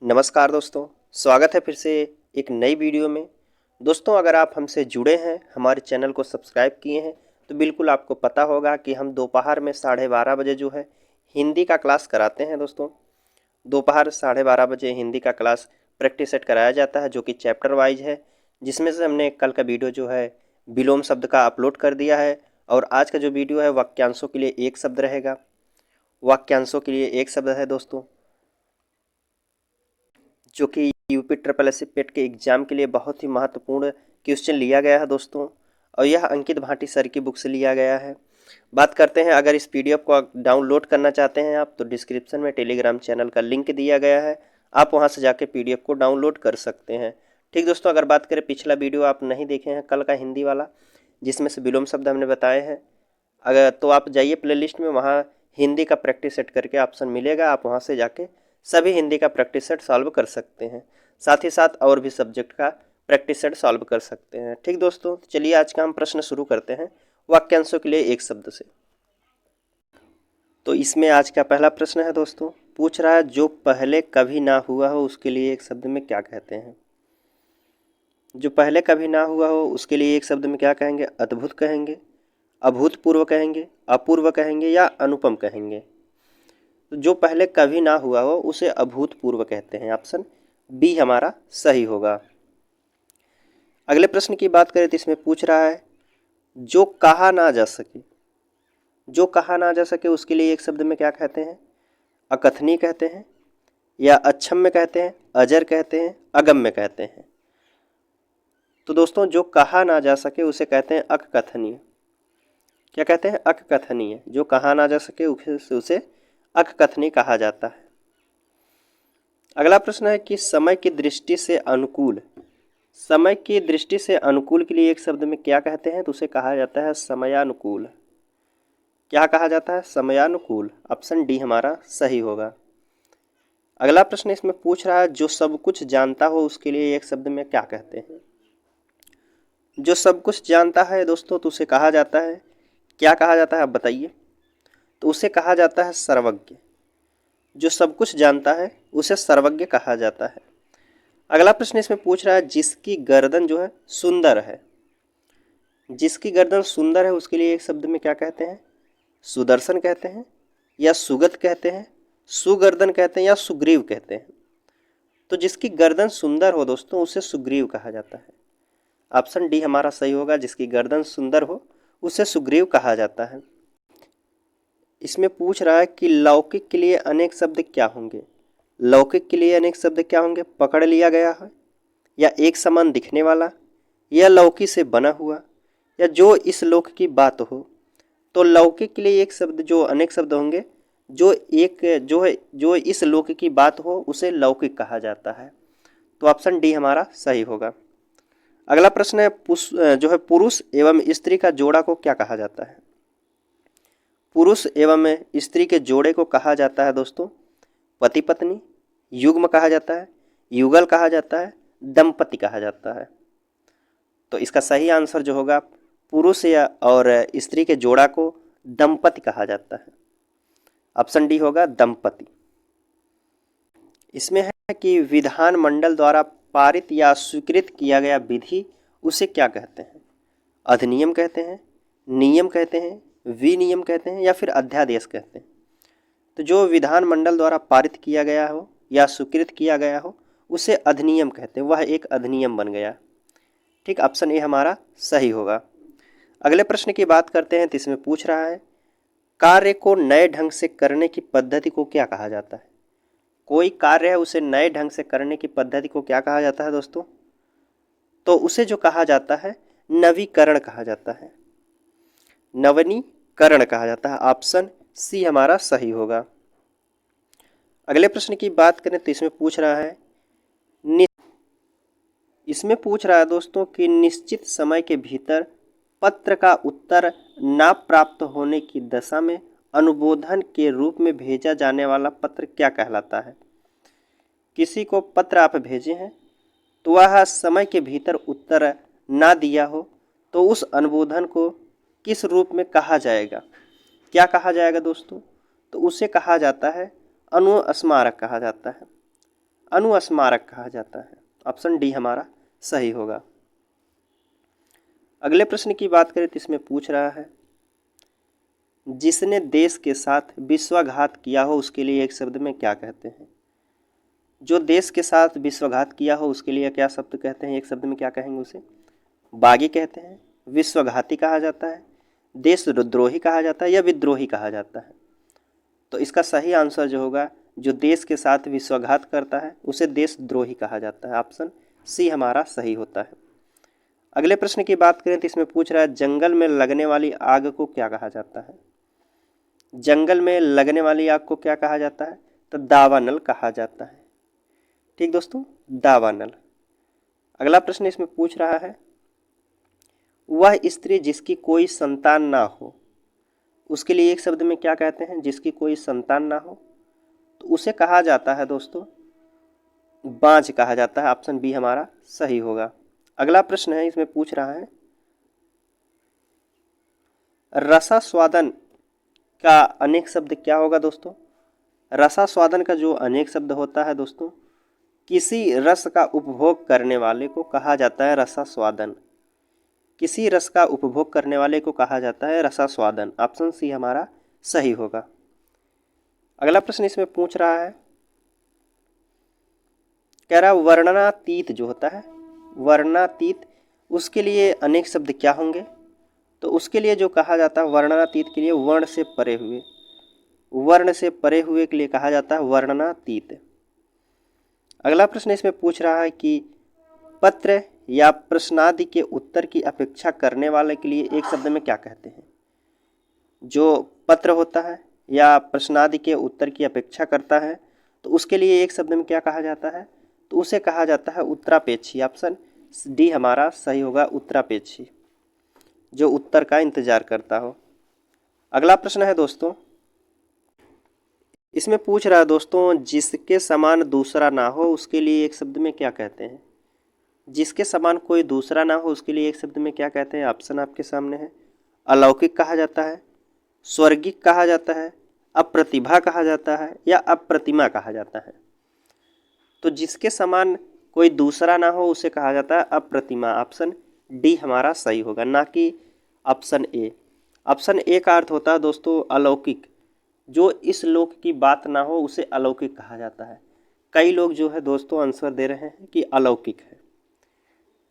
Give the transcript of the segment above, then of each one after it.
नमस्कार दोस्तों, स्वागत है फिर से एक नई वीडियो में। दोस्तों, अगर आप हमसे जुड़े हैं, हमारे चैनल को सब्सक्राइब किए हैं, तो बिल्कुल आपको पता होगा कि हम दोपहर में 12:30 बजे जो है हिंदी का क्लास कराते हैं। दोस्तों, दोपहर 12:30 बजे हिंदी का क्लास प्रैक्टिस सेट कराया जाता है, जो कि चैप्टर वाइज है, जिसमें से हमने कल का वीडियो जो है विलोम शब्द का अपलोड कर दिया है। और आज का जो वीडियो है वाक्यांशों के लिए एक शब्द रहेगा। वाक्यांशों के लिए एक शब्द है दोस्तों, जो कि यूपी ट्रिपल एस पेट के एग्ज़ाम के लिए बहुत ही महत्वपूर्ण क्वेश्चन लिया गया है दोस्तों। और यह अंकित भाटी सर की बुक से लिया गया है। बात करते हैं, अगर इस पीडीएफ को डाउनलोड करना चाहते हैं आप, तो डिस्क्रिप्शन में टेलीग्राम चैनल का लिंक दिया गया है, आप वहां से जाके पीडीएफ को डाउनलोड कर सकते हैं। ठीक दोस्तों, अगर बात करें पिछला वीडियो आप नहीं देखे हैं कल का हिंदी वाला, जिसमें से विलोम शब्द हमने बताए हैं, अगर तो आप जाइए प्ले लिस्ट में, वहाँ हिंदी का प्रैक्टिस सेट करके ऑप्शन मिलेगा, आप वहाँ से जाके सभी हिंदी का प्रैक्टिस सेट सॉल्व कर सकते हैं। साथ ही साथ और भी सब्जेक्ट का प्रैक्टिस सेट सॉल्व कर सकते हैं। ठीक दोस्तों, चलिए आज का हम प्रश्न शुरू करते हैं वाक्यांशों के लिए एक शब्द से। तो इसमें आज का पहला प्रश्न है दोस्तों, पूछ रहा है जो पहले कभी ना हुआ हो उसके लिए एक शब्द में क्या कहते हैं। जो पहले कभी ना हुआ हो उसके लिए एक शब्द में क्या कहेंगे? अद्भुत कहेंगे, अभूतपूर्व कहेंगे, अपूर्व कहेंगे या अनुपम कहेंगे। तो जो पहले कभी ना हुआ हो उसे अभूतपूर्व कहते हैं। ऑप्शन बी हमारा सही होगा। अगले प्रश्न की बात करें तो इसमें पूछ रहा है जो कहा ना जा सके। जो कहा ना जा सके उसके लिए एक शब्द में क्या कहते हैं? अकथनीय कहते हैं या अक्षम्य कहते हैं, अजर कहते हैं, अगम्य कहते हैं। तो दोस्तों, जो कहा ना जा सके उसे कहते हैं अकथनीय। क्या कहते हैं? अकथनीय। जो कहा ना जा सके उसे अकथनीय कहा जाता है। अगला प्रश्न है कि समय की दृष्टि से अनुकूल। समय की दृष्टि से अनुकूल के लिए एक शब्द में क्या कहते हैं? तो उसे कहा जाता है समयानुकूल। क्या कहा जाता है? समयानुकूल। ऑप्शन डी हमारा सही होगा। अगला प्रश्न इसमें पूछ रहा है जो सब कुछ जानता हो उसके लिए एक शब्द में क्या कहते हैं। जो सब कुछ जानता है दोस्तों, तो उसे कहा जाता है, क्या कहा जाता है आप बताइए? तो उसे कहा जाता है सर्वज्ञ। जो सब कुछ जानता है उसे सर्वज्ञ कहा जाता है। अगला प्रश्न इसमें पूछ रहा है जिसकी गर्दन जो है सुंदर है। जिसकी गर्दन सुंदर है उसके लिए एक शब्द में क्या कहते हैं? सुदर्शन कहते हैं या सुगत कहते हैं, सुगर्दन कहते हैं या सुग्रीव कहते हैं। तो जिसकी गर्दन सुंदर हो दोस्तों उसे सुग्रीव कहा जाता है। ऑप्शन डी हमारा सही होगा, जिसकी गर्दन सुंदर हो उसे सुग्रीव कहा जाता है। इसमें पूछ रहा है कि लौकिक के लिए अनेक शब्द क्या होंगे। लौकिक के लिए अनेक शब्द क्या होंगे? पकड़ लिया गया है, या एक समान दिखने वाला, या लौकी से बना हुआ, या जो इस लोक की बात हो। तो लौकिक के लिए एक शब्द, जो अनेक शब्द होंगे, जो इस लोक की बात हो उसे लौकिक कहा जाता है। तो ऑप्शन डी हमारा सही होगा। अगला प्रश्न है जो है पुरुष एवं स्त्री का जोड़ा को क्या कहा जाता है। पुरुष एवं स्त्री के जोड़े को कहा जाता है दोस्तों पति पत्नी, युग्म कहा जाता है, युगल कहा जाता है, दंपति कहा जाता है। तो इसका सही आंसर जो होगा, पुरुष या और स्त्री के जोड़ा को दंपति कहा जाता है। ऑप्शन डी होगा दंपति। इसमें है कि विधान मंडल द्वारा पारित या स्वीकृत किया गया विधि उसे क्या कहते हैं। अधिनियम कहते हैं, नियम कहते हैं, विनियम कहते हैं या फिर अध्यादेश कहते हैं। तो जो विधान मंडल द्वारा पारित किया गया हो या स्वीकृत किया गया हो उसे अधिनियम कहते हैं, वह एक अधिनियम बन गया। ठीक, ऑप्शन ए हमारा सही होगा। अगले प्रश्न की बात करते हैं तो इसमें पूछ रहा है कार्य को नए ढंग से करने की पद्धति को क्या कहा जाता है। कोई कार्य है उसे नए ढंग से करने की पद्धति को क्या कहा जाता है दोस्तों? तो उसे जो कहा जाता है नवीकरण कहा जाता है, नवनीकरण कहा जाता है। ऑप्शन सी हमारा सही होगा। अगले प्रश्न की बात करें तो इसमें पूछ रहा है दोस्तों कि निश्चित समय के भीतर पत्र का उत्तर ना प्राप्त होने की दशा में अनुबोधन के रूप में भेजा जाने वाला पत्र क्या कहलाता है। किसी को पत्र आप भेजे हैं तो वह समय के भीतर उत्तर ना दिया हो तो उस अनुबोधन को किस रूप में कहा जाएगा? क्या कहा जाएगा दोस्तों? तो उसे कहा जाता है अनुस्मारक कहा जाता है। अनुस्मारक कहा जाता है। ऑप्शन डी हमारा सही होगा। अगले प्रश्न की बात करें तो इसमें पूछ रहा है, जिसने देश के साथ विश्वासघात किया हो उसके लिए एक शब्द में क्या कहते हैं। जो देश के साथ विश्वासघात किया हो उसके लिए क्या शब्द कहते हैं, एक शब्द में क्या कहेंगे उसे। बागी कहते हैं, विश्वासघाती कहा जाता है, देशद्रोही कहा जाता है या विद्रोही कहा जाता है। तो इसका सही आंसर जो होगा, जो देश के साथ विश्वासघात करता है उसे देशद्रोही कहा जाता है। ऑप्शन सी हमारा सही होता है। अगले प्रश्न की बात करें तो इसमें पूछ रहा है, जंगल में लगने वाली आग को क्या कहा जाता है। जंगल में लगने वाली आग को क्या कहा जाता है, तो दावानल कहा जाता है। ठीक दोस्तों, दावानल। अगला प्रश्न इसमें पूछ रहा है, वह स्त्री जिसकी कोई संतान ना हो उसके लिए एक शब्द में क्या कहते हैं। जिसकी कोई संतान ना हो तो उसे कहा जाता है दोस्तों बांझ कहा जाता है। ऑप्शन बी हमारा सही होगा। अगला प्रश्न है, इसमें पूछ रहा है, रसास्वादन का अनेक शब्द क्या होगा दोस्तों। रसास्वादन का जो अनेक शब्द होता है दोस्तों, किसी रस का उपभोग करने वाले को कहा जाता है रसास्वादन। किसी रस का उपभोग करने वाले को कहा जाता है रसास्वादन। ऑप्शन सी हमारा सही होगा। अगला प्रश्न इसमें पूछ रहा है, कह रहा वर्णनातीत जो होता है, वर्णनातीत, उसके लिए अनेक शब्द क्या होंगे। तो उसके लिए जो कहा जाता है वर्णनातीत के लिए, वर्ण से परे हुए, वर्ण से परे हुए के लिए कहा जाता है वर्णनातीत। अगला प्रश्न इसमें पूछ रहा है कि पत्र या प्रश्नादि के उत्तर की अपेक्षा करने वाले के लिए एक शब्द में क्या कहते हैं। जो पत्र होता है या प्रश्नादि के उत्तर की अपेक्षा करता है तो उसके लिए एक शब्द में क्या कहा जाता है, तो उसे कहा जाता है उत्तरापेक्षी। ऑप्शन डी हमारा सही होगा, उत्तरापेक्षी, जो उत्तर का इंतजार करता हो। अगला प्रश्न है दोस्तों, इसमें पूछ रहा है दोस्तों, जिसके समान दूसरा ना हो उसके लिए एक शब्द में क्या कहते हैं। जिसके समान कोई दूसरा ना हो उसके लिए एक शब्द में क्या कहते हैं। ऑप्शन आपके सामने है, अलौकिक कहा जाता है, स्वर्गिक कहा जाता है, अप्रतिभा कहा जाता है या अप्रतिमा कहा जाता है। तो जिसके समान कोई दूसरा ना हो उसे कहा जाता है अप्रतिमा। ऑप्शन डी हमारा सही होगा, ना कि ऑप्शन ए। ऑप्शन ए का अर्थ होता है दोस्तों अलौकिक, जो इस लोक की बात ना हो उसे अलौकिक कहा जाता है। कई लोग जो है दोस्तों आंसर दे रहे हैं कि अलौकिक है।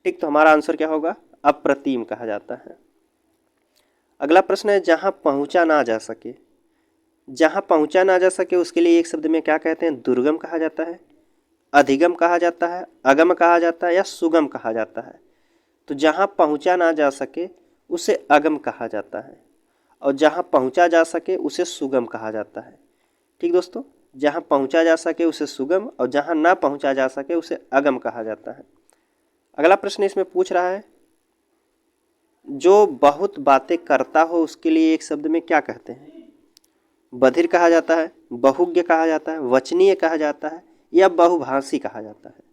ठीक, तो हमारा आंसर क्या होगा, अप्रतिम कहा जाता है। अगला प्रश्न है, जहां पहुंचा ना जा सके। जहां पहुंचा ना जा सके उसके लिए एक शब्द में क्या कहते हैं। दुर्गम कहा जाता है, अधिगम कहा जाता है, अगम कहा जाता है या सुगम कहा जाता है। तो जहां पहुंचा ना जा सके उसे अगम कहा जाता है और जहां पहुंचा जा सके उसे सुगम कहा जाता है। ठीक दोस्तों, जहां पहुंचा जा सके उसे सुगम और जहां ना पहुंचा जा सके उसे अगम कहा जाता है। अगला प्रश्न इसमें पूछ रहा है, जो बहुत बातें करता हो उसके लिए एक शब्द में क्या कहते हैं। बधिर कहा जाता है, बहुज्ञ कहा जाता है, वचनीय कहा जाता है या बहुभाषी कहा जाता है।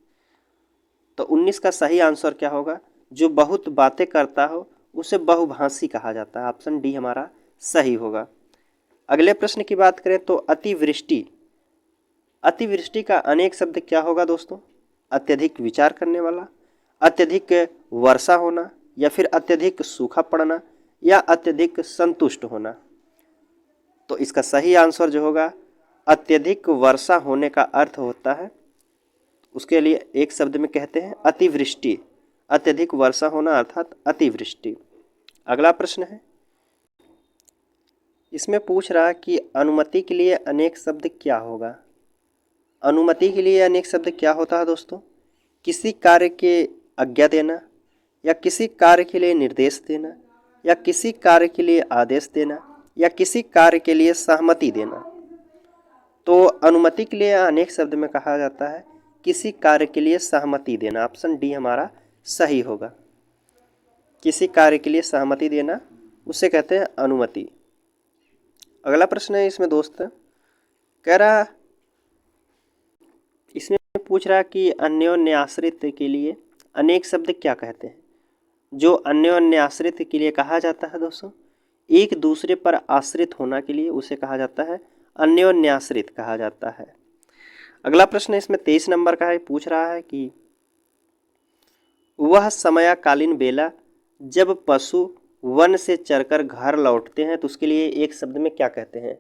तो 19 का सही आंसर क्या होगा, जो बहुत बातें करता हो उसे बहुभाषी कहा जाता है। ऑप्शन डी हमारा सही होगा। अगले प्रश्न की बात करें तो अतिवृष्टि। अतिवृष्टि का अनेक शब्द क्या होगा दोस्तों। अत्यधिक विचार करने वाला, अत्यधिक वर्षा होना या फिर अत्यधिक सूखा पड़ना या अत्यधिक संतुष्ट होना। तो इसका सही आंसर जो होगा, अत्यधिक वर्षा होने का अर्थ होता है, उसके लिए एक शब्द में कहते हैं अतिवृष्टि। अत्यधिक वर्षा होना अर्थात अतिवृष्टि। अगला प्रश्न है, इसमें पूछ रहा है कि अनुमति के लिए अनेक शब्द क्या होगा। अनुमति के लिए अनेक शब्द क्या होता है दोस्तों। किसी कार्य के आज्ञा देना या किसी कार्य के लिए निर्देश देना या किसी कार्य के लिए आदेश देना या किसी कार्य के लिए सहमति देना। तो अनुमति के लिए अनेक शब्द में कहा जाता है किसी कार्य के लिए सहमति देना। ऑप्शन डी हमारा सही होगा, किसी कार्य के लिए सहमति देना उसे कहते हैं अनुमति। अगला प्रश्न है इसमें दोस्त, कह रहा, इसमें पूछ रहा कि अन्योन्याश्रित के लिए अनेक शब्द क्या कहते हैं। जो अन्योन्याश्रित के लिए कहा जाता है दोस्तों, एक दूसरे पर आश्रित होना के लिए उसे कहा जाता है अन्योन्याश्रित कहा जाता है। अगला प्रश्न इसमें 23 नंबर का है, पूछ रहा है कि वह समयाकालीन बेला जब पशु वन से चरकर घर लौटते हैं तो उसके लिए एक शब्द में क्या कहते हैं।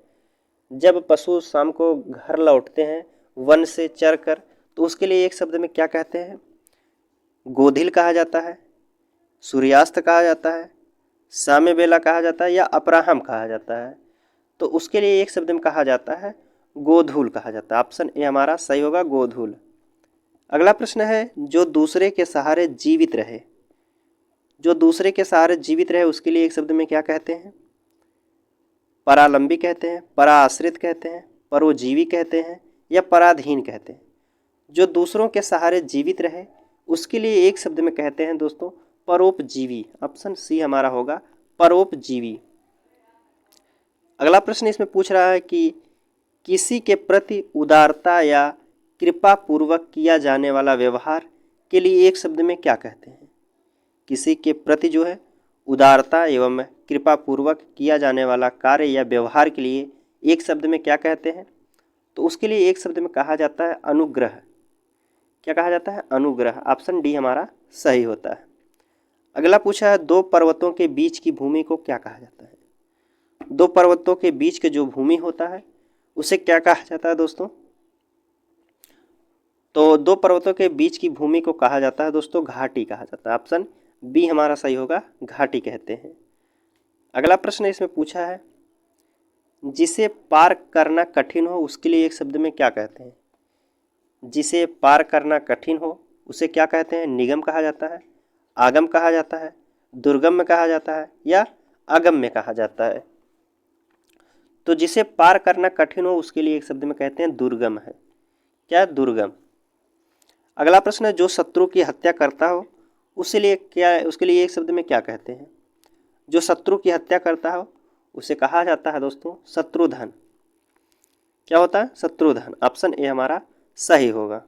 जब पशु शाम को घर लौटते हैं वन से चरकर तो उसके लिए एक शब्द में क्या कहते हैं। गोधिल कहा जाता है, सूर्यास्त कहा जाता है, साम्य बेला कहा जाता है या अपराह्न कहा जाता है। तो उसके लिए एक शब्द में कहा जाता है गोधूल कहा जाता है। ऑप्शन ए हमारा सही होगा, गोधूल। अगला प्रश्न है जो दूसरे के सहारे जीवित रहे। जो दूसरे के सहारे जीवित रहे उसके लिए एक शब्द में क्या कहते हैं। परालंबी कहते हैं, पराश्रित कहते हैं, परोजीवी कहते हैं या पराधीन कहते हैं। जो दूसरों के सहारे जीवित रहे उसके लिए एक शब्द में कहते हैं दोस्तों परोपजीवी। ऑप्शन सी हमारा होगा, परोपजीवी। अगला प्रश्न इसमें पूछ रहा है कि किसी के प्रति उदारता या कृपा पूर्वक किया जाने वाला व्यवहार के लिए एक शब्द में क्या कहते हैं। किसी के प्रति जो है उदारता एवं कृपा पूर्वक किया जाने वाला कार्य या व्यवहार के लिए एक शब्द में क्या कहते हैं। तो उसके लिए एक शब्द में कहा जाता है अनुग्रह। क्या कहा जाता है, अनुग्रह। ऑप्शन डी हमारा सही होता है। अगला पूछा है दो पर्वतों के बीच की भूमि को क्या कहा जाता है। दो पर्वतों के बीच के जो भूमि होता है उसे क्या कहा जाता है दोस्तों। तो दो पर्वतों के बीच की भूमि को कहा जाता है दोस्तों घाटी कहा जाता है। ऑप्शन बी हमारा सही होगा, घाटी कहते हैं। अगला प्रश्न इसमें पूछा है जिसे पार करना कठिन हो उसके लिए एक शब्द में क्या कहते हैं। जिसे पार करना कठिन हो उसे क्या कहते हैं। निगम कहा जाता है, आगम कहा जाता है, दुर्गम में कहा जाता है या अगम में कहा जाता है। तो जिसे पार करना कठिन हो उसके लिए एक शब्द में कहते हैं दुर्गम है। क्या, दुर्गम। अगला प्रश्न है जो शत्रु की हत्या करता हो उसके लिए एक शब्द में क्या कहते हैं। जो शत्रु की हत्या करता हो उसे कहा जाता है दोस्तों शत्रुधन। क्या होता है, शत्रुधन। ऑप्शन ए हमारा सही होगा।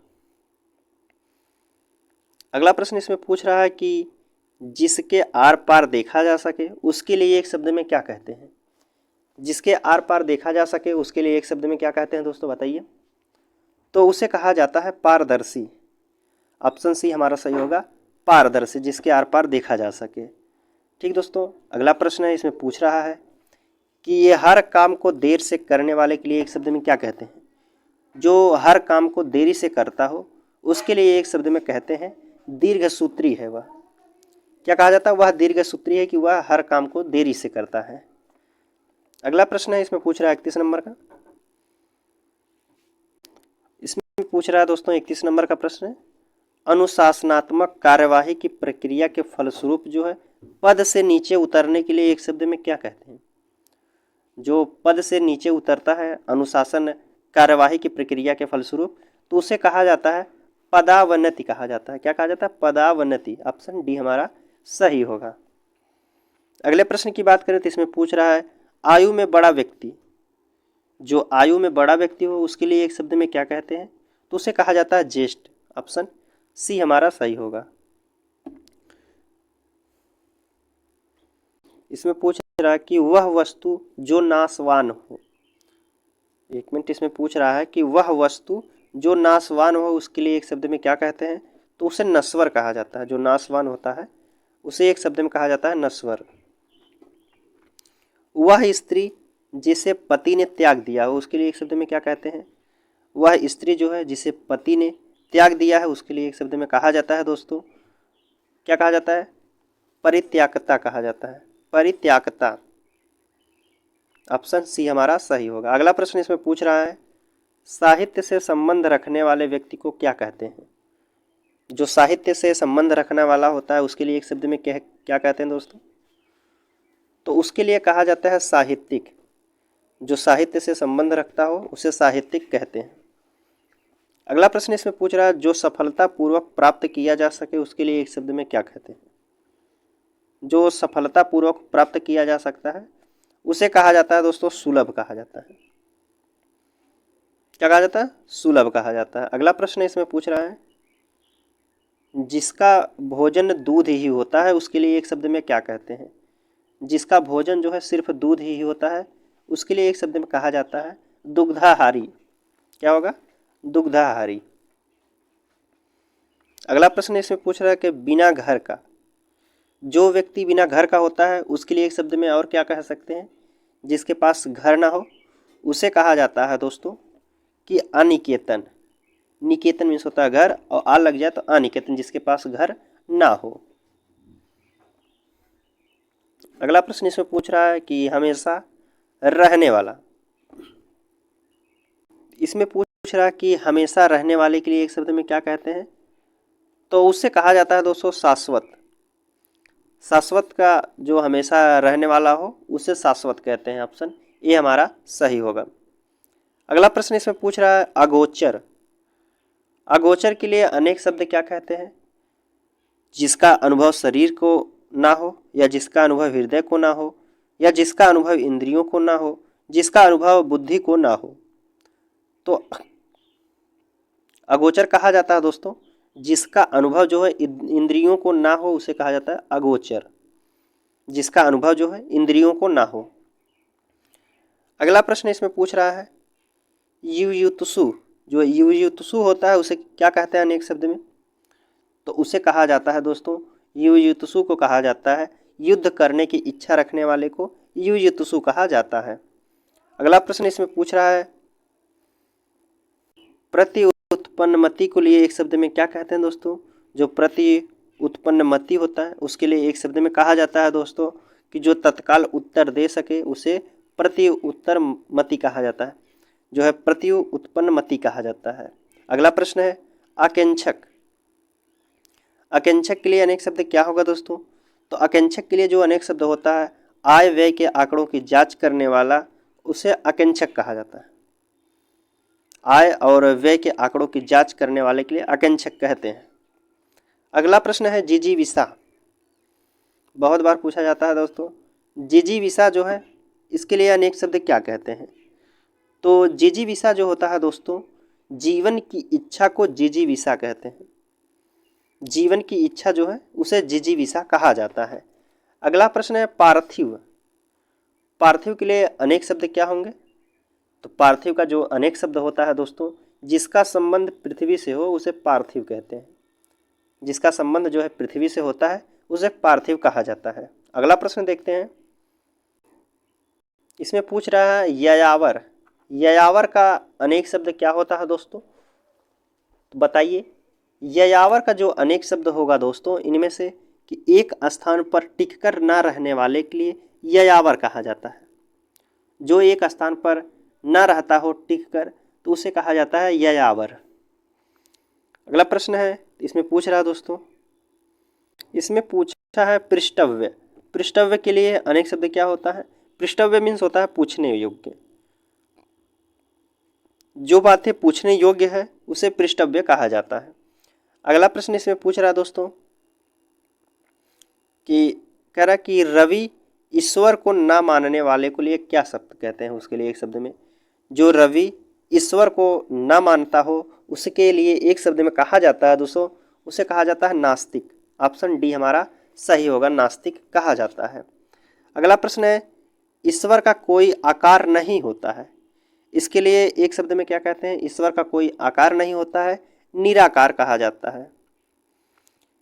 अगला प्रश्न इसमें पूछ रहा है कि जिसके आर पार देखा जा सके उसके लिए एक शब्द में क्या कहते हैं। जिसके आर पार देखा जा सके उसके लिए एक शब्द में क्या कहते हैं दोस्तों, बताइए। तो उसे कहा जाता है पारदर्शी। ऑप्शन सी हमारा सही होगा, पारदर्शी, जिसके आर पार देखा जा सके। ठीक दोस्तों, अगला प्रश्न है इसमें पूछ रहा है कि ये हर काम को देर से करने वाले के लिए एक शब्द में क्या कहते हैं। जो हर काम को देरी से करता हो उसके लिए एक शब्द में कहते हैं दीर्घसूत्री है वह। क्या कहा जाता है, वह दीर्घसूत्री है कि वह हर काम को देरी से करता है। अगला प्रश्न है इसमें पूछ रहा है 31 नंबर का। इसमें पूछ रहा है दोस्तों 31 नंबर का प्रश्न है अनुशासनात्मक कार्यवाही की प्रक्रिया के फलस्वरूप जो है पद से नीचे उतरने के लिए एक शब्द में क्या कहते हैं। जो पद से नीचे उतरता है अनुशासन कार्यवाही की प्रक्रिया के फलस्वरूप तो उसे कहा जाता है पदावनति कहा जाता है। क्या कहा जाता है, पदावनति। ऑप्शन डी हमारा सही होगा। अगले प्रश्न की बात करें तो इसमें पूछ रहा है आयु में बड़ा व्यक्ति। जो आयु में बड़ा व्यक्ति हो उसके लिए एक शब्द में क्या कहते हैं। तो उसे कहा जाता है ज्येष्ठ। ऑप्शन सी हमारा सही होगा। इसमें पूछ रहा है कि वह वस्तु जो नाशवान हो। एक मिनट, इसमें पूछ रहा है कि वह वस्तु जो नाशवान हो उसके लिए एक शब्द में क्या कहते हैं। तो उसे नश्वर कहा जाता है। जो नाशवान होता है उसे एक शब्द में कहा जाता है नश्वर। वह स्त्री जिसे पति ने त्याग दिया हो उसके लिए एक शब्द में क्या कहते हैं। वह स्त्री जो है जिसे पति ने त्याग दिया है उसके लिए एक शब्द में कहा जाता है दोस्तों, क्या कहा जाता है, परित्यागता कहा जाता है, परित्यागता। ऑप्शन सी हमारा सही होगा। अगला प्रश्न इसमें पूछ रहा है साहित्य से संबंध रखने वाले व्यक्ति को क्या कहते हैं। जो साहित्य से संबंध रखने वाला होता है उसके लिए एक शब्द में क्या कहते हैं दोस्तों। तो उसके लिए कहा जाता है साहित्यिक। जो साहित्य से संबंध रखता हो उसे साहित्यिक कहते हैं। अगला प्रश्न इसमें पूछ रहा है जो सफलतापूर्वक प्राप्त किया जा सके उसके लिए एक शब्द में क्या कहते हैं। जो सफलतापूर्वक प्राप्त किया जा सकता है उसे कहा जाता है दोस्तों सुलभ कहा जाता है। क्या कहा जाता है, सुलभ कहा जाता है। अगला प्रश्न इसमें पूछ रहा है जिसका भोजन दूध ही होता है उसके लिए एक शब्द में क्या कहते हैं। जिसका भोजन जो है सिर्फ दूध ही होता है उसके लिए एक शब्द में कहा जाता है दुग्धाहारी। क्या होगा, दुग्धाहारी। अगला प्रश्न इसमें पूछ रहा है कि बिना घर का, जो व्यक्ति बिना घर का होता है उसके लिए एक शब्द में और क्या कह सकते हैं? जिसके पास घर ना हो उसे कहा जाता है दोस्तों कि अनिकेतन। निकेतन मीन्स होता है घर, और आ लग जाए तो अनिकेतन, जिसके पास घर ना हो। अगला प्रश्न इसमें पूछ रहा है कि हमेशा रहने वाला। इसमें पूछ रहा है कि हमेशा रहने वाले के लिए एक शब्द में क्या कहते हैं? तो उससे कहा जाता है दोस्तों शाश्वत। शाश्वत का जो हमेशा रहने वाला हो उसे शाश्वत कहते हैं। ऑप्शन ए हमारा सही होगा। अगला प्रश्न इसमें पूछ रहा है अगोचर। अगोचर के लिए अनेक शब्द क्या कहते हैं? जिसका अनुभव शरीर को ना हो, या जिसका अनुभव हृदय को ना हो, या जिसका अनुभव इंद्रियों को ना हो, जिसका अनुभव बुद्धि को ना हो। तो अगोचर कहा जाता है दोस्तों जिसका अनुभव जो है इंद्रियों को ना हो, उसे कहा जाता है अगोचर। जिसका अनुभव जो है इंद्रियों को ना हो। अगला प्रश्न इसमें पूछ रहा है युयुत्सु। जो युयुत्सु होता है उसे क्या कहते हैं अनेक शब्द में? तो उसे कहा जाता है दोस्तों, युयुत्सु को कहा जाता है युद्ध करने की इच्छा रखने वाले को युयुत्सु कहा जाता है। अगला प्रश्न इसमें पूछ रहा है प्रति उत्पन्नमति को लिए एक शब्द में क्या कहते हैं दोस्तों? जो प्रति उत्पन्नमति होता है उसके लिए एक शब्द में कहा जाता है दोस्तों कि जो तत्काल उत्तर दे सके उसे प्रति उत्तरमति कहा जाता है, जो है प्रति उत्पन्नमति कहा जाता है। अगला प्रश्न है आकेंक्षक। आकेंक्षक के लिए अनेक शब्द क्या होगा दोस्तों? तो आकेंक्षक के लिए जो अनेक शब्द होता है आय व्यय के आंकड़ों की जांच करने वाला, उसे आकेंक्षक कहा जाता है। आय और व्यय के आंकड़ों की जांच करने वाले के लिए आकेंक्षक कहते हैं। अगला प्रश्न है जिजीविषा। बहुत बार पूछा जाता है दोस्तों, जिजीविषा जो है इसके लिए अनेक शब्द क्या कहते हैं? तो जिजीविषा जो होता है दोस्तों जीवन की इच्छा को जिजीविषा कहते हैं। जीवन की इच्छा जो है उसे जिजीविषा कहा जाता है। अगला प्रश्न है पार्थिव। पार्थिव के लिए अनेक शब्द क्या होंगे? तो पार्थिव का जो अनेक शब्द होता है दोस्तों जिसका संबंध पृथ्वी से हो उसे पार्थिव कहते हैं। जिसका संबंध जो है पृथ्वी से होता है उसे पार्थिव कहा जाता है। अगला प्रश्न देखते हैं। इसमें पूछ रहा है यायावर। यायावर का अनेक शब्द क्या होता है दोस्तों? तो बताइए। यायावर का जो अनेक शब्द होगा दोस्तों इनमें से कि एक स्थान पर टिककर ना रहने वाले के लिए यायावर कहा जाता है। जो एक स्थान पर ना रहता हो टिककर तो उसे कहा जाता है यायावर। अगला प्रश्न है इसमें पूछ रहा है दोस्तों, इसमें पूछा है पृष्ठव्य। पृष्ठव्य के लिए अनेक शब्द क्या होता है? पृष्ठव्य मीन्स होता है पूछने योग्य। जो बातें पूछने योग्य है उसे पृष्ठव्य कहा जाता है। अगला प्रश्न इसमें पूछ रहा है दोस्तों कि कह रहा कि रवि ईश्वर को ना मानने वाले को लिए क्या शब्द कहते हैं? उसके लिए एक शब्द में, जो रवि ईश्वर को ना मानता हो उसके लिए एक शब्द में कहा जाता है दोस्तों, उसे कहा जाता है नास्तिक। ऑप्शन डी हमारा सही होगा, नास्तिक कहा जाता है। अगला प्रश्न है ईश्वर का कोई आकार नहीं होता है। इसके लिए एक शब्द में क्या कहते हैं? ईश्वर का कोई आकार नहीं होता है, निराकार कहा जाता है।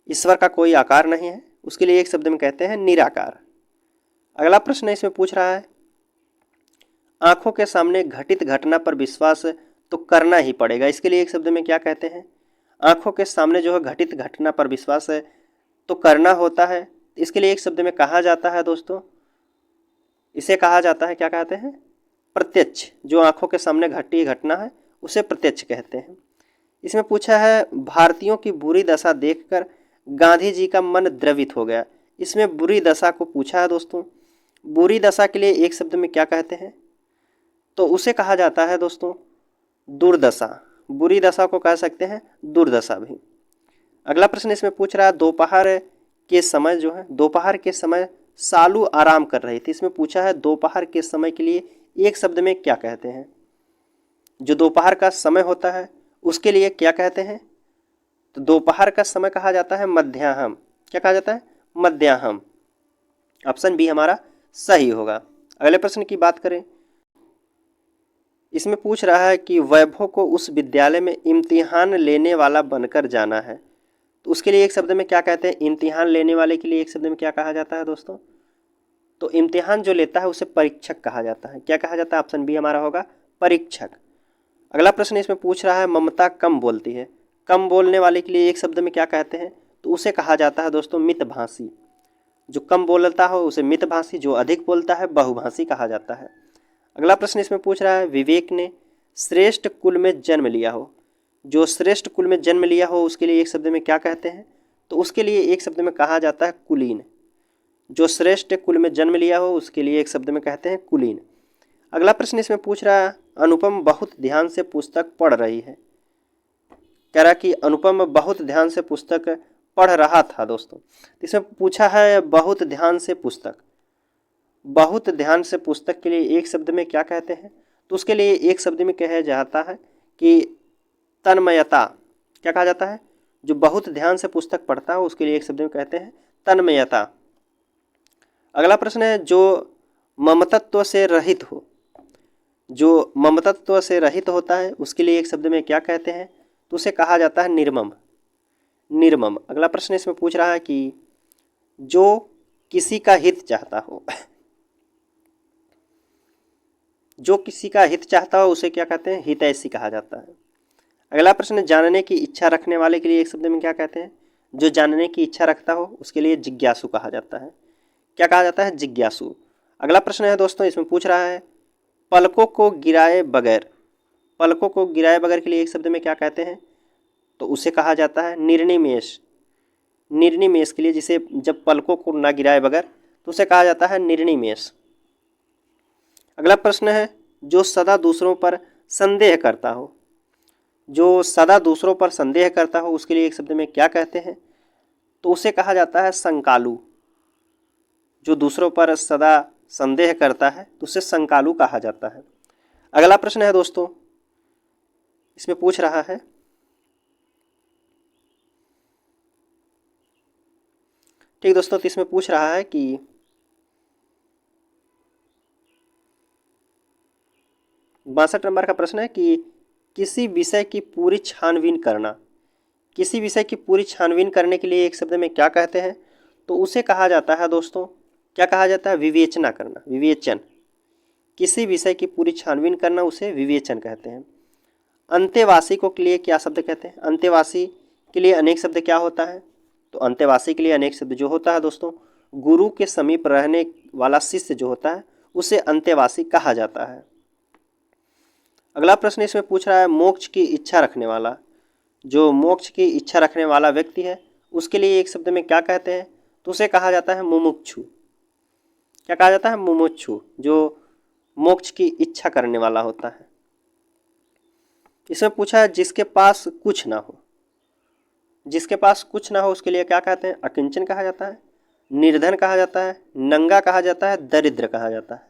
ईश्वर का कोई आकार नहीं है उसके लिए एक शब्द में कहते हैं निराकार। अगला प्रश्न इसमें पूछ रहा है आंखों के सामने घटित घटना पर विश्वास तो करना ही पड़ेगा। इसके लिए एक शब्द में क्या कहते हैं? आंखों के सामने जो है घटित घटना पर विश्वास है तो करना होता है। इसके लिए एक शब्द में कहा जाता है दोस्तों, इसे कहा जाता है क्या कहते हैं? प्रत्यक्ष। जो आंखों के सामने घटी घटना है उसे प्रत्यक्ष कहते हैं। इसमें पूछा है भारतीयों की बुरी दशा देखकर गांधी जी का मन द्रवित हो गया। इसमें बुरी दशा को पूछा है दोस्तों। बुरी दशा के लिए एक शब्द में क्या कहते हैं? तो उसे कहा जाता है दोस्तों दुर्दशा। बुरी दशा को कह सकते हैं दुर्दशा भी। अगला प्रश्न इसमें पूछ रहा है दोपहर के समय जो है, दोपहर के समय सालू आराम कर रही थी। इसमें पूछा है दोपहर के समय के लिए एक शब्द में क्या कहते हैं? जो दोपहर का समय होता है उसके लिए क्या कहते हैं? तो दोपहर का समय कहा जाता है मध्याह्न। क्या कहा जाता है? मध्याह्न। ऑप्शन बी हमारा सही होगा। अगले प्रश्न की बात करें इसमें पूछ रहा है कि वैभव को उस विद्यालय में इम्तिहान लेने वाला बनकर जाना है, तो उसके लिए एक शब्द में क्या कहते हैं? इम्तिहान लेने वाले के लिए एक शब्द में क्या कहा जाता है दोस्तों? तो इम्तिहान जो लेता है उसे परीक्षक कहा जाता है। क्या कहा जाता है? ऑप्शन बी हमारा होगा परीक्षक। अगला प्रश्न इसमें पूछ रहा है ममता कम बोलती है, कम बोलने वाले के लिए एक शब्द में क्या कहते हैं? तो उसे कहा जाता है दोस्तों मितभाषी। जो कम बोलता हो उसे मितभाषी, जो अधिक बोलता है बहुभाषी कहा जाता है। अगला प्रश्न इसमें पूछ रहा है विवेक ने श्रेष्ठ कुल में जन्म लिया हो, जो श्रेष्ठ कुल में जन्म लिया हो उसके लिए एक शब्द में क्या कहते हैं? तो उसके लिए एक शब्द में कहा जाता है कुलीन। जो श्रेष्ठ कुल में जन्म लिया हो उसके लिए एक शब्द में कहते हैं कुलीन। अगला प्रश्न इसमें पूछ रहा है अनुपम बहुत ध्यान से पुस्तक पढ़ रही है। कह रहा कि अनुपम बहुत ध्यान से पुस्तक पढ़ रहा था दोस्तों। इसमें पूछा है बहुत ध्यान से पुस्तक, बहुत ध्यान से पुस्तक के लिए एक शब्द में क्या कहते हैं? तो उसके लिए एक शब्द में कहा जाता है कि तन्मयता। क्या कहा जाता है? जो बहुत ध्यान से पुस्तक पढ़ता है उसके लिए एक शब्द में कहते हैं तन्मयता। अगला प्रश्न है जो ममतत्व से रहित हो, जो ममतत्व से रहित होता है उसके लिए एक शब्द में क्या कहते हैं? तो उसे कहा जाता है निर्मम। निर्मम। अगला प्रश्न इसमें पूछ रहा है कि जो किसी का हित चाहता हो, जो किसी का हित चाहता हो उसे क्या कहते हैं? हितैषी कहा जाता है। अगला प्रश्न जानने की इच्छा रखने वाले के लिए एक शब्द में क्या कहते हैं? जो जानने की इच्छा रखता हो उसके लिए जिज्ञासु कहा जाता है। क्या कहा जाता है? जिज्ञासु। अगला प्रश्न है दोस्तों इसमें पूछ रहा है पलकों को गिराए बगैर, पलकों को गिराए बगैर के लिए एक शब्द में क्या कहते हैं? तो उसे कहा जाता है निर्निमेष। निर्निमेष के लिए जिसे जब पलकों को ना गिराए बगैर तो उसे कहा जाता है निर्निमेष। अगला प्रश्न है जो सदा दूसरों पर संदेह करता हो, जो सदा दूसरों पर संदेह करता हो उसके लिए एक शब्द में क्या कहते हैं? तो उसे कहा जाता है संकालु। जो दूसरों पर सदा संदेह करता है तो उसे संकालु कहा जाता है। अगला प्रश्न है दोस्तों इसमें पूछ रहा है ठीक दोस्तों, तो इसमें पूछ रहा है कि 62 नंबर का प्रश्न है कि किसी विषय की पूरी छानबीन करना, किसी विषय की पूरी छानबीन करने के लिए एक शब्द में क्या कहते हैं? तो उसे कहा जाता है दोस्तों, क्या कहा जाता है? विवेचना करना, विवेचन। किसी विषय की पूरी छानबीन करना उसे विवेचन कहते हैं। अंतेवासी को के लिए क्या शब्द कहते हैं? अंतेवासी के लिए अनेक शब्द क्या होता है? तो अंतेवासी के लिए अनेक शब्द जो होता है दोस्तों, गुरु के समीप रहने वाला शिष्य जो होता है उसे अंतेवासी कहा जाता है। अगला प्रश्न इसमें पूछ रहा है मोक्ष की इच्छा रखने वाला, जो मोक्ष की इच्छा रखने वाला व्यक्ति है उसके लिए एक शब्द में क्या कहते हैं? तो उसे कहा जाता है मुमुक्षु। क्या कहा जाता है? मुमुक्षु, जो मोक्ष की इच्छा करने वाला होता है। इसमें पूछा है जिसके पास कुछ ना हो, जिसके पास कुछ ना हो उसके लिए क्या कहते हैं? अकिंचन कहा जाता है, निर्धन कहा जाता है, नंगा कहा जाता है, दरिद्र कहा जाता है।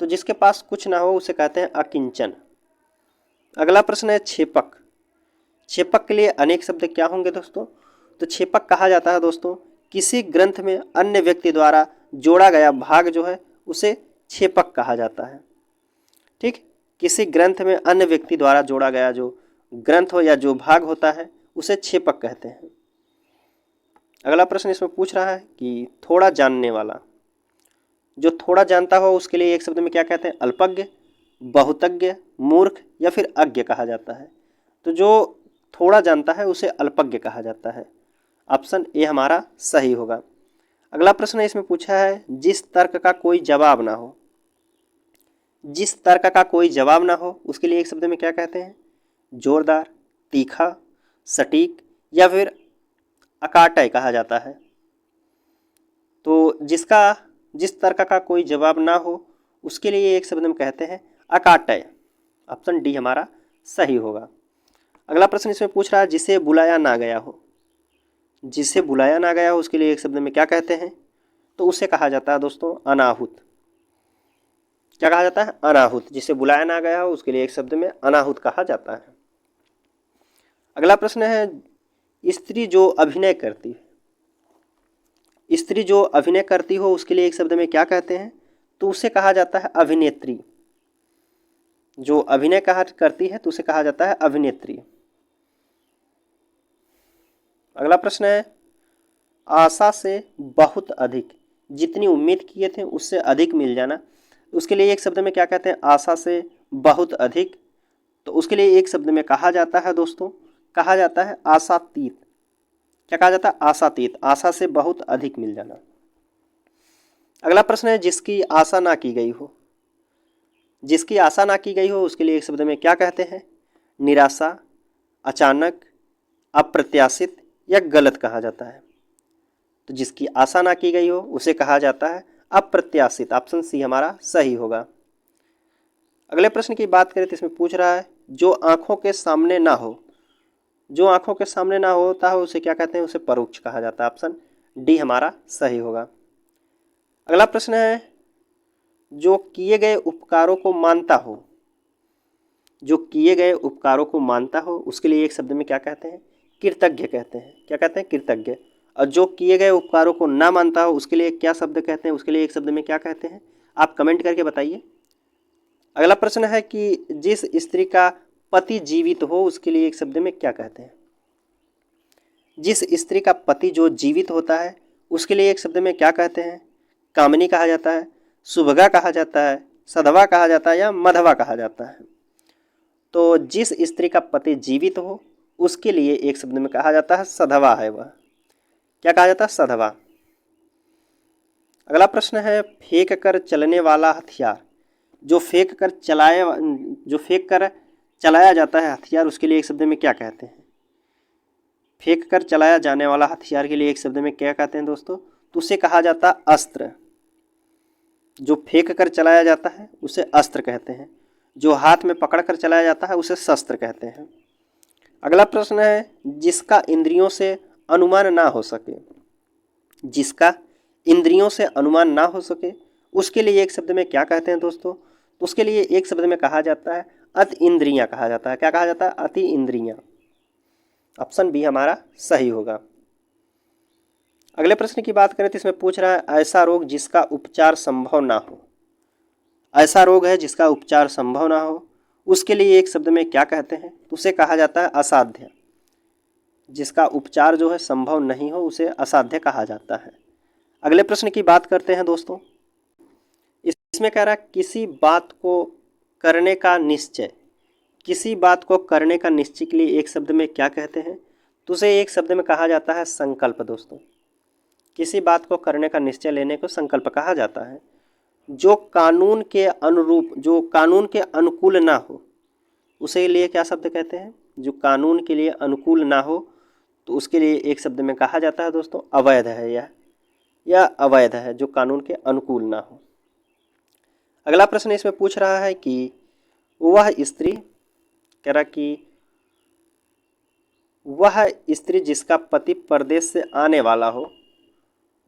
तो जिसके पास कुछ ना हो उसे कहते हैं अकिंचन। अगला प्रश्न है छेपक। छेपक के लिए अनेक शब्द क्या होंगे दोस्तों? तो छेपक कहा जाता है दोस्तों किसी ग्रंथ में अन्य व्यक्ति द्वारा जोड़ा गया भाग जो है उसे छेपक कहा जाता है। ठीक, किसी ग्रंथ में अन्य व्यक्ति द्वारा जोड़ा गया जो ग्रंथ हो या जो भाग होता है उसे छेपक कहते हैं। अगला प्रश्न इसमें पूछ रहा है कि थोड़ा जानने वाला, जो थोड़ा जानता हो उसके लिए एक शब्द में क्या कहते हैं? अल्पज्ञ, बहुतज्ञ, मूर्ख या फिर अज्ञ कहा जाता है। तो जो थोड़ा जानता है उसे अल्पज्ञ कहा जाता है। ऑप्शन ए हमारा सही होगा। अगला प्रश्न इसमें पूछा है जिस तर्क का कोई जवाब ना हो, जिस तर्क का कोई जवाब ना हो उसके लिए एक शब्द में क्या कहते हैं? जोरदार, तीखा, सटीक या फिर अकाटय कहा जाता है। तो जिस तर्क का कोई जवाब ना हो उसके लिए एक शब्द में कहते हैं अकाटय। ऑप्शन डी हमारा सही होगा। अगला प्रश्न इसमें पूछ रहा है जिसे बुलाया ना गया हो, जिसे बुलाया ना गया हो उसके लिए एक शब्द में क्या कहते हैं? तो उसे कहा जाता है दोस्तों अनाहुत। क्या कहा जाता है? अनाहुत। जिसे बुलाया ना गया हो उसके लिए एक शब्द में अनाहुत कहा जाता है। अगला प्रश्न है स्त्री जो अभिनय करती है, स्त्री जो अभिनय करती हो उसके लिए एक शब्द में क्या कहते हैं? तो उसे कहा जाता है अभिनेत्री। जो अभिनय करती है तो उसे कहा जाता है अभिनेत्री। अगला प्रश्न है, आशा से बहुत अधिक, जितनी उम्मीद किए थे उससे अधिक मिल जाना, उसके लिए एक शब्द में क्या कहते हैं? आशा से बहुत अधिक। तो उसके लिए एक शब्द में कहा जाता है दोस्तों, कहा जाता है आशातीत। क्या कहा जाता है? आशातीत, आशा से बहुत अधिक मिल जाना। अगला प्रश्न है, जिसकी आशा ना की गई हो, जिसकी आशा ना की गई हो उसके लिए एक शब्द में क्या कहते हैं? निराशा, अचानक, अप्रत्याशित या गलत कहा जाता है। तो जिसकी आशा ना की गई हो उसे कहा जाता है अप्रत्याशित। ऑप्शन सी हमारा सही होगा। अगले प्रश्न की बात करें तो इसमें पूछ रहा है, जो आंखों के सामने ना हो, जो आंखों के सामने ना होता हो उसे क्या कहते हैं? उसे परोक्ष कहा जाता है। ऑप्शन डी हमारा सही होगा। अगला प्रश्न है, जो किए गए उपकारों को मानता हो, जो किए गए उपकारों को मानता हो उसके लिए एक शब्द में क्या कहते हैं? कृतज्ञ कहते हैं। क्या कहते हैं? कृतज्ञ। और जो किए गए उपकारों को ना मानता हो उसके लिए क्या शब्द कहते हैं? उसके लिए एक शब्द में क्या कहते हैं? आप कमेंट करके बताइए। अगला प्रश्न है कि जिस स्त्री का पति जीवित हो उसके लिए एक शब्द में क्या कहते हैं? जिस स्त्री का पति जो जीवित होता है उसके लिए एक शब्द में क्या कहते हैं? कामिनी कहा जाता है, सुभगा कहा जाता है, सधवा कहा जाता है या मधवा कहा जाता है। तो जिस स्त्री का पति जीवित हो उसके लिए एक शब्द में कहा जाता है सधवा है वह। क्या कहा जाता है? सधवा। अगला प्रश्न है, फेंक कर चलने वाला हथियार, जो फेंक कर चलाया जाता है हथियार उसके लिए एक शब्द में क्या कहते हैं? फेंक कर चलाया जाने वाला हथियार के लिए एक शब्द में क्या कहते हैं दोस्तों? तो उसे कहा जाता है अस्त्र। जो फेंक कर चलाया जाता है उसे अस्त्र कहते हैं, जो हाथ में पकड़ कर चलाया जाता है उसे शस्त्र कहते हैं। अगला प्रश्न है, जिसका इंद्रियों से अनुमान ना हो सके, जिसका इंद्रियों से अनुमान ना हो सके उसके लिए एक शब्द में क्या कहते हैं दोस्तों? तो उसके लिए एक शब्द में कहा जाता है अति इंद्रियां कहा जाता है। क्या कहा जाता है? अति इंद्रियां। ऑप्शन बी हमारा सही होगा। अगले प्रश्न की बात करें तो इसमें पूछ रहा है, ऐसा रोग जिसका उपचार संभव ना हो, ऐसा रोग है जिसका उपचार संभव ना हो उसके लिए एक शब्द में क्या कहते हैं? तो उसे कहा जाता है असाध्य। जिसका उपचार जो है संभव नहीं हो उसे असाध्य कहा जाता है। अगले प्रश्न की बात करते हैं दोस्तों। इसमें कह रहा है, किसी बात को करने का निश्चय, किसी बात को करने का निश्चय के लिए एक शब्द में क्या कहते हैं? तो उसे एक शब्द में कहा जाता है संकल्प दोस्तों। किसी बात को करने का निश्चय लेने को संकल्प कहा जाता है। जो कानून के अनुरूप, जो कानून के अनुकूल ना हो उसे लिए क्या शब्द कहते हैं? जो कानून के लिए अनुकूल ना हो तो उसके लिए एक शब्द में कहा जाता है दोस्तों अवैध है, या अवैध है, जो कानून के अनुकूल ना हो। अगला प्रश्न इसमें पूछ रहा है कि वह स्त्री, कह रहा कि वह स्त्री जिसका पति परदेश से आने वाला हो,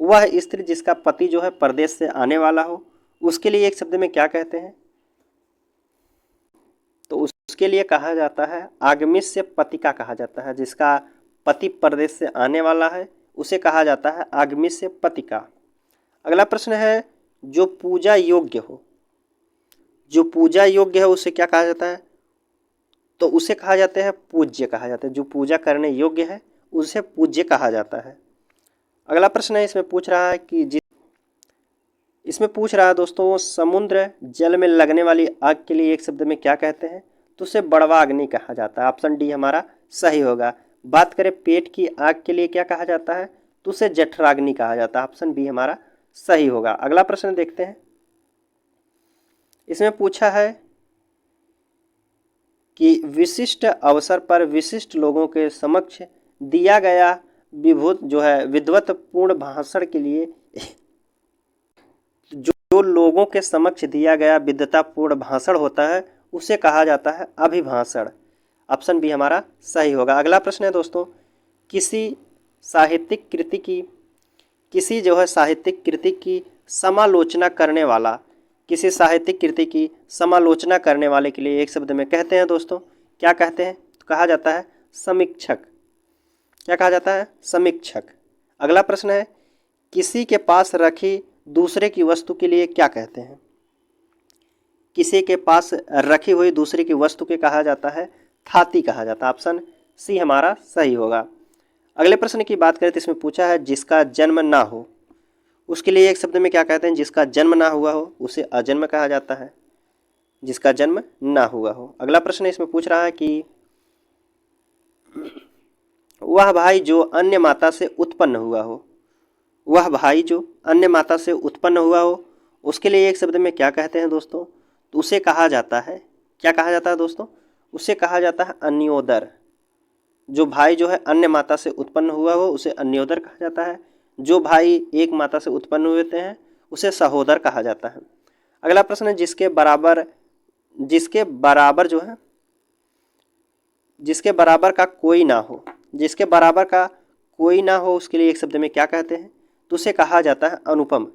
वह स्त्री जिसका पति जो है परदेश से आने वाला हो उसके लिए एक शब्द में क्या कहते हैं? तो उसके लिए कहा जाता है आगमिष्य पतिका कहा जाता है। जिसका पति परदेश से आने वाला है उसे कहा जाता है आगमिष्य पतिका। अगला प्रश्न है, जो पूजा योग्य हो, जो पूजा योग्य है उसे क्या कहा जाता है? तो उसे कहा जाता है पूज्य कहा जाता है। जो पूजा करने योग्य है उसे पूज्य कहा जाता है। अगला प्रश्न है इसमें पूछ रहा है कि इसमें पूछ रहा है दोस्तों, समुद्र जल में लगने वाली आग के लिए एक शब्द में क्या कहते हैं? तो उसे बड़वाग्नि कहा जाता है। ऑप्शन डी हमारा सही होगा। बात करें पेट की आग के लिए क्या कहा जाता है? तो उसे जठराग्नि कहा जाता है। ऑप्शन बी हमारा सही होगा। अगला प्रश्न देखते हैं। इसमें पूछा है कि विशिष्ट अवसर पर विशिष्ट लोगों के समक्ष दिया गया विद्वत्पूर्ण भाषण के लिए जो लोगों के समक्ष दिया गया विद्वतापूर्ण भाषण होता है उसे कहा जाता है अभिभाषण। ऑप्शन बी हमारा सही होगा। अगला प्रश्न है दोस्तों, किसी साहित्यिक कृति की समालोचना करने वाला, किसी साहित्यिक कृति की समालोचना करने वाले के लिए एक शब्द में कहते हैं दोस्तों, क्या कहते हैं? तो कहा जाता है समीक्षक। क्या कहा जाता है? समीक्षक। अगला प्रश्न है, किसी के पास रखी दूसरे की वस्तु के लिए क्या कहते हैं? किसी के पास रखी हुई दूसरे की वस्तु के कहा जाता है थाती कहा जाता है। ऑप्शन सी हमारा सही होगा। अगले प्रश्न की बात करें तो इसमें पूछा है जिसका जन्म ना हो, उसके लिए एक शब्द में क्या कहते हैं? जिसका जन्म ना हुआ हो उसे अजन्म कहा जाता है, जिसका जन्म ना हुआ हो। अगला प्रश्न इसमें पूछ रहा है कि वह भाई जो अन्य माता से उत्पन्न हुआ हो, वह भाई जो अन्य माता से उत्पन्न हुआ हो उसके लिए एक शब्द में क्या कहते हैं दोस्तों? तो उसे कहा जाता है, क्या कहा जाता है दोस्तों? उसे कहा जाता है अन्योदर। जो भाई जो है अन्य माता से उत्पन्न हुआ हो उसे अन्योदर कहा जाता है। जो भाई एक माता से उत्पन्न हुए हैं उसे सहोदर कहा जाता है। अगला प्रश्न है जिसके बराबर जो है, जिसके बराबर का कोई ना हो, जिसके बराबर का कोई ना हो उसके लिए एक शब्द में क्या कहते हैं? तो उसे कहा जाता है अनुपम।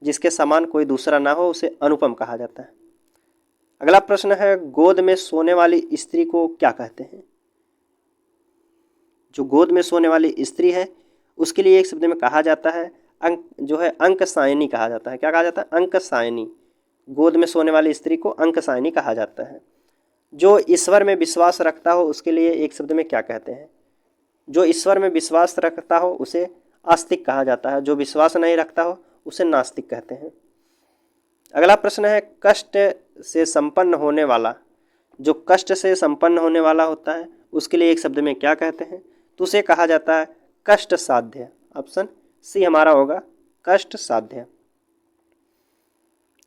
जिसके समान कोई दूसरा ना हो उसे अनुपम कहा जाता है। अगला प्रश्न है गोद में सोने वाली स्त्री को क्या कहते हैं? जो गोद में सोने वाली स्त्री है उसके लिए एक शब्द में कहा जाता है अंकसायनी कहा जाता है। क्या कहा जाता है? अंकसायनी। गोद में सोने वाली स्त्री को अंकसायनी कहा जाता है। जो ईश्वर में विश्वास रखता हो उसके लिए एक शब्द में क्या कहते हैं? जो ईश्वर में विश्वास रखता हो उसे आस्तिक कहा जाता है। जो विश्वास नहीं रखता हो उसे नास्तिक कहते हैं। अगला प्रश्न है कष्ट से संपन्न होने वाला, जो कष्ट से संपन्न होने वाला होता है उसके लिए एक शब्द में क्या कहते हैं? तो उसे कहा जाता है कष्ट साध्य। ऑप्शन सी हमारा होगा कष्ट साध्य।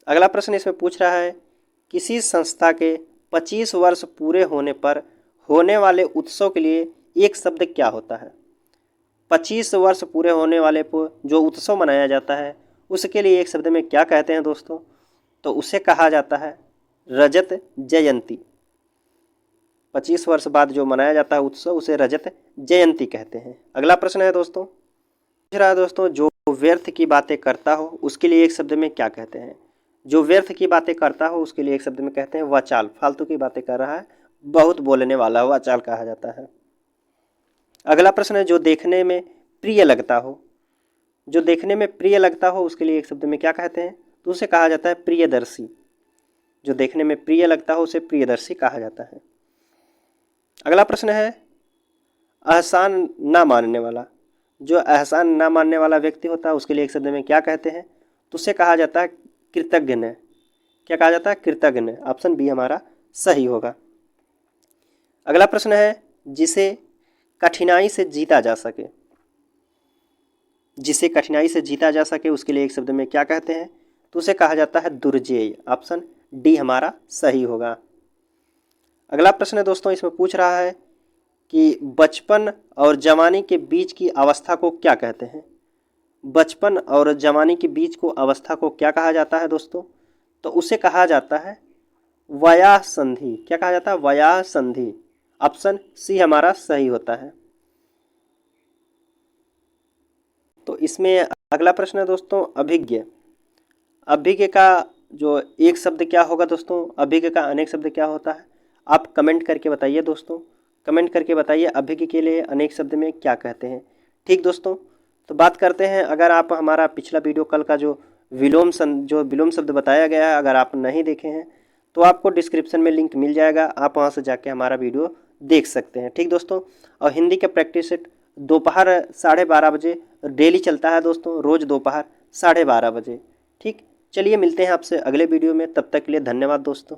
अगला प्रश्न इसमें पूछ रहा है किसी संस्था के 25 वर्ष पूरे होने पर होने वाले उत्सव के लिए एक शब्द क्या होता है? 25 वर्ष पूरे होने वाले पर जो उत्सव मनाया जाता है उसके लिए एक शब्द में क्या कहते हैं दोस्तों? तो उसे कहा जाता है रजत जयंती। 25 वर्ष बाद जो मनाया जाता है उत्सव उसे रजत जयंती कहते हैं। अगला प्रश्न है दोस्तों, पूछ रहा है दोस्तों जो व्यर्थ की बातें करता हो उसके लिए एक शब्द में क्या कहते हैं? जो व्यर्थ की बातें करता हो उसके लिए एक शब्द में कहते हैं वाचाल। फालतू की बातें कर रहा है, बहुत बोलने वाला वाचाल कहा जाता है। अगला प्रश्न है जो देखने में प्रिय लगता हो, जो देखने में प्रिय लगता हो उसके लिए एक शब्द में क्या कहते हैं? तो उसे कहा जाता है प्रियदर्शी। जो देखने में प्रिय लगता हो उसे प्रियदर्शी कहा जाता है। अगला प्रश्न है एहसान ना मानने वाला, जो एहसान ना मानने वाला व्यक्ति होता है उसके लिए एक शब्द में क्या कहते हैं? तो उसे कहा जाता है कृतज्ञ। क्या कहा जाता है? कृतज्ञ। ऑप्शन बी हमारा सही होगा। अगला प्रश्न है जिसे कठिनाई से जीता जा सके, जिसे कठिनाई से जीता जा सके उसके लिए एक शब्द में क्या कहते हैं? तो उसे कहा जाता है दुर्जेय। ऑप्शन डी हमारा सही होगा। अगला प्रश्न है दोस्तों इसमें पूछ रहा है कि बचपन और जवानी के बीच की अवस्था को क्या कहते हैं? बचपन और जवानी के बीच को अवस्था को क्या कहा जाता है दोस्तों? तो उसे कहा जाता है वयाह संधि। क्या कहा जाता है? वयाह संधि। ऑप्शन सी हमारा सही होता है। तो इसमें अगला प्रश्न है दोस्तों अभिज्ञ। अभिज्ञ का जो एक शब्द क्या होगा दोस्तों? अभिज्ञ का अनेक शब्द क्या होता है? आप कमेंट करके बताइए दोस्तों, कमेंट करके बताइए अभिज्ञ के लिए अनेक शब्द में क्या कहते हैं। ठीक दोस्तों, तो बात करते हैं, अगर आप हमारा पिछला वीडियो कल का जो विलोम शब्द बताया गया है अगर आप नहीं देखे हैं तो आपको डिस्क्रिप्शन में लिंक मिल जाएगा, आप वहां से जाके हमारा वीडियो देख सकते हैं। ठीक दोस्तों, और हिंदी का प्रैक्टिस सेट दोपहर 12:30 बजे डेली चलता है दोस्तों, रोज़ दोपहर 12:30 बजे। ठीक, चलिए मिलते हैं आपसे अगले वीडियो में, तब तक के लिए धन्यवाद दोस्तों।